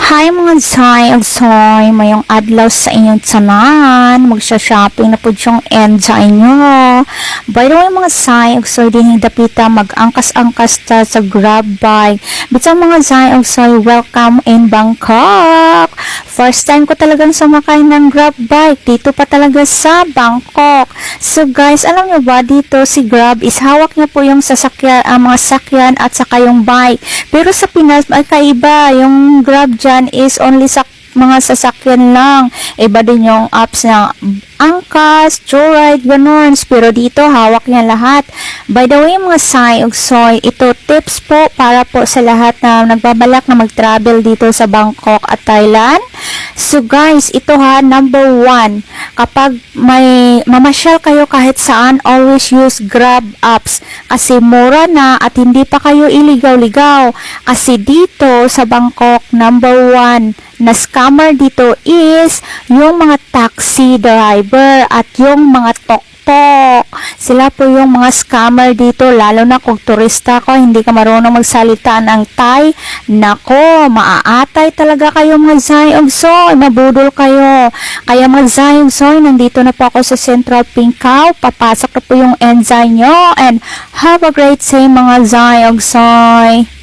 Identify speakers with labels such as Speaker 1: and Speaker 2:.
Speaker 1: Hi mga Zay ug Soy, mayong adlaw sa inyong tanan. Magsha-shopping na pud yung enjoy nyo. By the way mga Zay ug Soy, din dapita mag-angkas-angkas ta sa Grab bike. Bitaw mga Zay ug Soy, welcome in Bangkok. First time ko talagang sumakay ng Grab bike dito pa talaga sa Bangkok. So guys, alam nyo ba dito si Grab is hawak niya po yung sasakyan, mga sakyan at saka yung bike. Pero sa Pinas ay kaiba, yung Grab dyan is only sa mga sasakyan lang. Iba din yung apps na angkas, joyride, ganun. Pero dito, hawak niya lahat. By the way, mga Sai ug Soy, ito tips po para po sa lahat na nagbabalak na mag-travel dito sa Bangkok at Thailand. So guys, ito ha, number 1, kapag may mamasyal kayo kahit saan, always use Grab apps kasi mura na at hindi pa kayo iligaw-ligaw. Kasi dito sa Bangkok, number 1 na scammer dito is yung mga taxi driver at yung mga tok-tok. Sila po yung mga scammer dito, lalo na kung turista ko, hindi ka marunong magsalita ng Thai. Nako, maaatay talaga kayo mga Zay ug Soy, mabudol kayo. Kaya mga Zay ug Soy, nandito na po ako sa Central Pincao. Papasok na po yung enjoy nyo and have a great day mga Zay ug Soy.